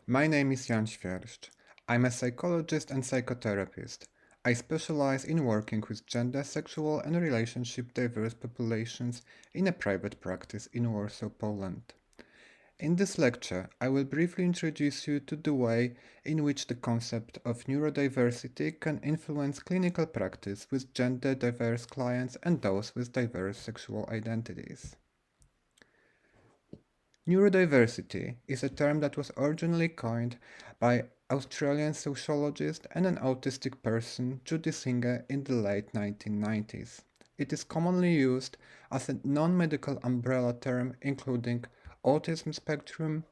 My name is Jan S. I'm a psychologist and psychotherapist. I specialize in working with gender, sexual, and relationship diverse populations in a private practice in Warsaw, Poland. In this lecture, I will briefly introduce you to the way in which the concept of neurodiversity can influence clinical practice with gender diverse clients and those with diverse sexual identities. Neurodiversity is a term that was originally coined by Australian sociologist and an autistic person Judy Singer in the late 1990s. It is commonly used as a non-medical umbrella term including autism spectrum,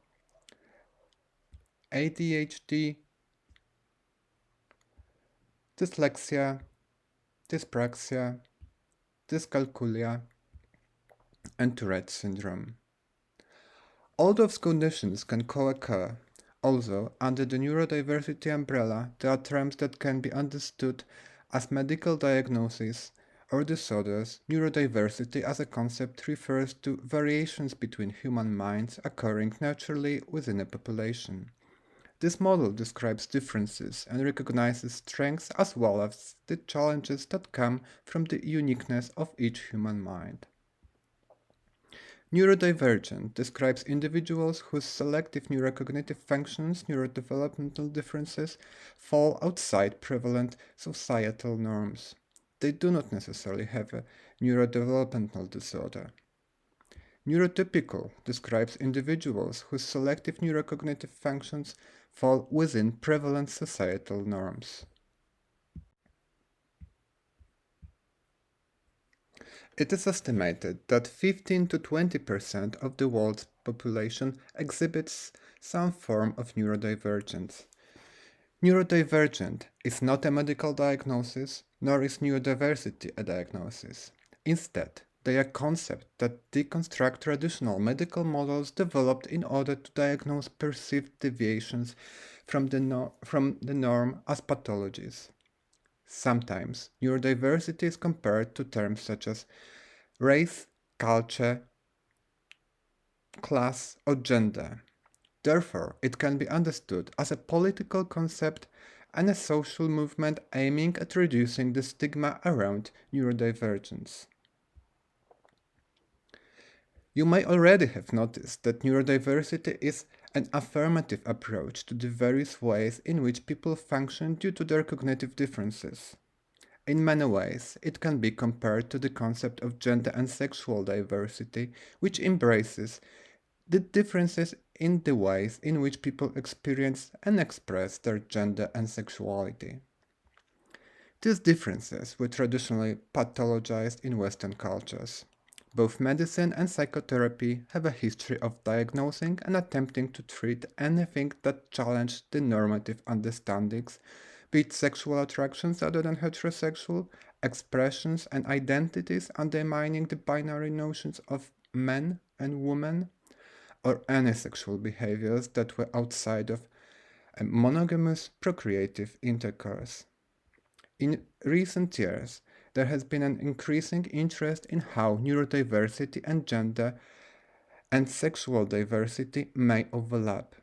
ADHD, dyslexia, dyspraxia, dyscalculia, and Tourette syndrome. All those conditions can co-occur. Also, under the neurodiversity umbrella, there are terms that can be understood as medical diagnoses or disorders. Neurodiversity as a concept refers to variations between human minds occurring naturally within a population. This model describes differences and recognizes strengths as well as the challenges that come from the uniqueness of each human mind. Neurodivergent describes individuals whose selective neurocognitive functions, neurodevelopmental differences, fall outside prevalent societal norms. They do not necessarily have a neurodevelopmental disorder. Neurotypical describes individuals whose selective neurocognitive functions fall within prevalent societal norms. It is estimated that 15 to 20% of the world's population exhibits some form of neurodivergence. Neurodivergent is not a medical diagnosis, nor is neurodiversity a diagnosis. Instead, they are concepts that deconstruct traditional medical models developed in order to diagnose perceived deviations from the norm as pathologies. Sometimes, neurodiversity is compared to terms such as race, culture, class, or gender. Therefore, it can be understood as a political concept and a social movement aiming at reducing the stigma around neurodivergence. You may already have noticed that neurodiversity is an affirmative approach to the various ways in which people function due to their cognitive differences. In many ways, it can be compared to the concept of gender and sexual diversity, which embraces the differences in the ways in which people experience and express their gender and sexuality. These differences were traditionally pathologized in Western cultures. Both medicine and psychotherapy have a history of diagnosing and attempting to treat anything that challenged the normative understandings, be it sexual attractions other than heterosexual, expressions and identities undermining the binary notions of men and women, or any sexual behaviors that were outside of a monogamous procreative intercourse. In recent years, there has been an increasing interest in how neurodiversity and gender and sexual diversity may overlap.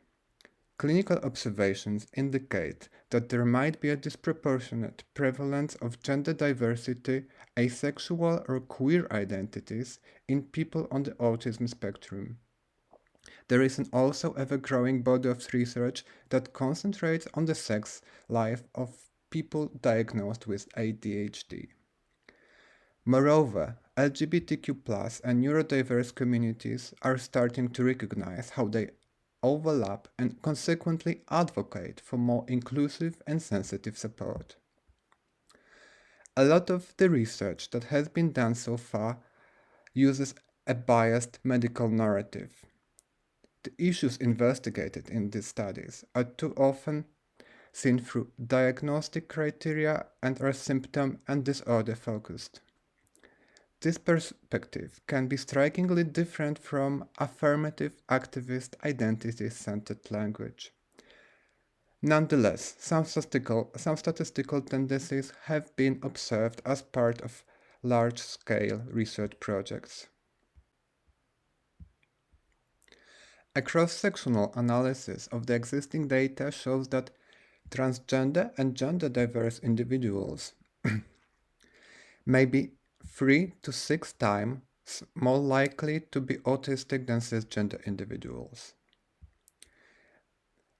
Clinical observations indicate that there might be a disproportionate prevalence of gender diversity, asexual or queer identities in people on the autism spectrum. There is also an ever-growing body of research that concentrates on the sex life of people diagnosed with ADHD. Moreover, LGBTQ+ and neurodiverse communities are starting to recognize how they overlap and consequently advocate for more inclusive and sensitive support. A lot of the research that has been done so far uses a biased medical narrative. The issues investigated in these studies are too often seen through diagnostic criteria and are symptom and disorder focused. This perspective can be strikingly different from affirmative activist identity-centered language. Nonetheless, some statistical tendencies have been observed as part of large-scale research projects. A cross-sectional analysis of the existing data shows that transgender and gender-diverse individuals may be 3 to 6 times more likely to be autistic than cisgender individuals.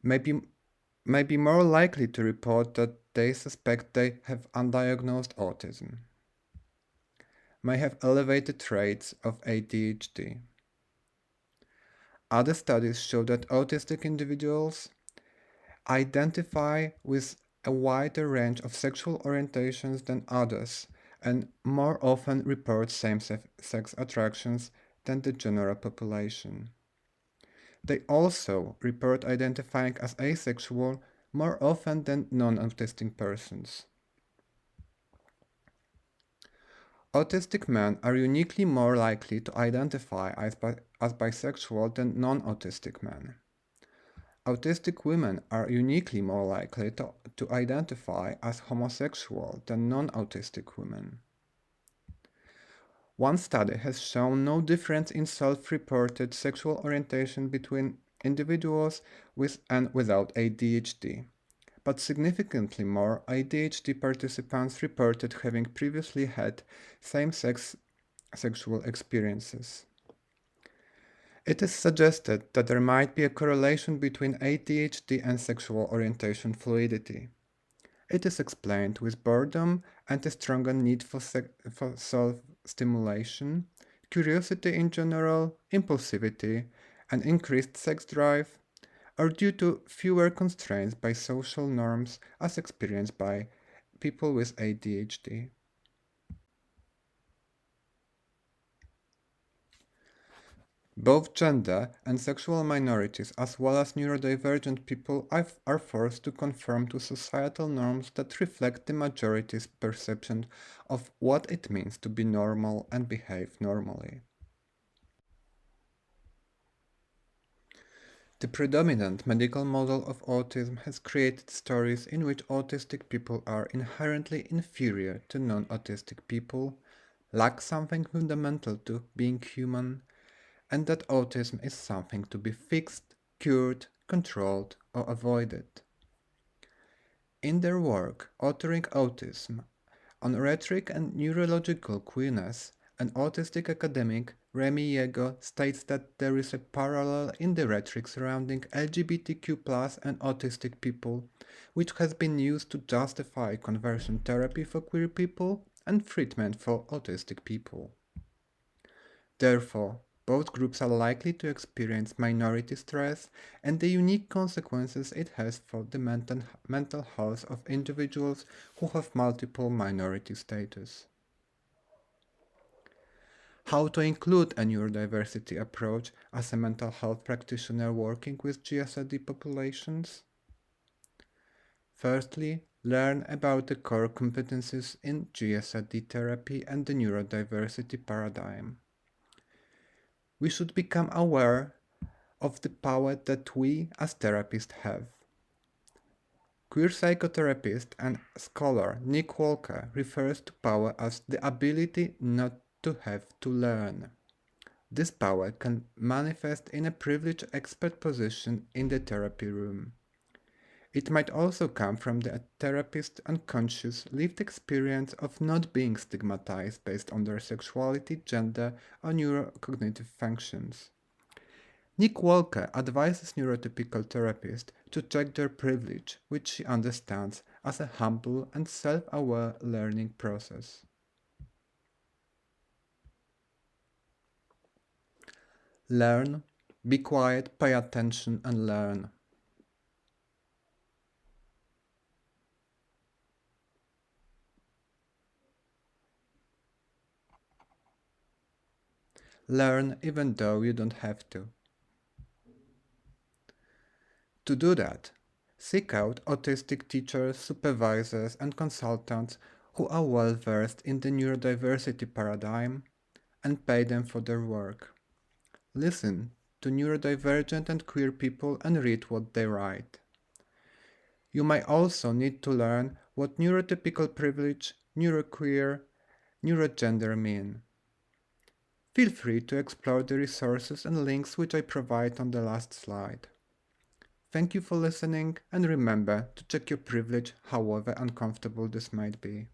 May be more likely to report that they suspect they have undiagnosed autism. May have elevated rates of ADHD. Other studies show that autistic individuals identify with a wider range of sexual orientations than others and more often report same-sex attractions than the general population. They also report identifying as asexual more often than non-autistic persons. Autistic men are uniquely more likely to identify as bisexual than non-autistic men. Autistic women are uniquely more likely to identify as homosexual than non-autistic women. One study has shown no difference in self-reported sexual orientation between individuals with and without ADHD, but significantly more ADHD participants reported having previously had same-sex sexual experiences. It is suggested that there might be a correlation between ADHD and sexual orientation fluidity. It is explained with boredom and a stronger need for self-stimulation, curiosity in general, impulsivity, and increased sex drive, or due to fewer constraints by social norms as experienced by people with ADHD. Both gender and sexual minorities, as well as neurodivergent people, are forced to conform to societal norms that reflect the majority's perception of what it means to be normal and behave normally. The predominant medical model of autism has created stories in which autistic people are inherently inferior to non-autistic people, lack something fundamental to being human, and that autism is something to be fixed, cured, controlled, or avoided. In their work, Authoring Autism, on Rhetoric and Neurological Queerness, an autistic academic, Remy Yego, states that there is a parallel in the rhetoric surrounding LGBTQ+ and autistic people, which has been used to justify conversion therapy for queer people and treatment for autistic people. Therefore, both groups are likely to experience minority stress and the unique consequences it has for the mental health of individuals who have multiple minority status. How to include a neurodiversity approach as a mental health practitioner working with GSRD populations? Firstly, learn about the core competencies in GSRD therapy and the neurodiversity paradigm. We should become aware of the power that we as therapists have. Queer psychotherapist and scholar Nick Walker refers to power as the ability not to have to learn. This power can manifest in a privileged expert position in the therapy room. It might also come from the therapist's unconscious lived experience of not being stigmatized based on their sexuality, gender, or neurocognitive functions. Nick Walker advises neurotypical therapists to check their privilege, which she understands as a humble and self-aware learning process. Learn, be quiet, pay attention, and learn. Learn even though you don't have to. To do that, seek out autistic teachers, supervisors, and consultants who are well versed in the neurodiversity paradigm and pay them for their work. Listen to neurodivergent and queer people and read what they write. You might also need to learn what neurotypical privilege, neuroqueer, neurogender mean. Feel free to explore the resources and links which I provide on the last slide. Thank you for listening, and remember to check your privilege, however uncomfortable this might be.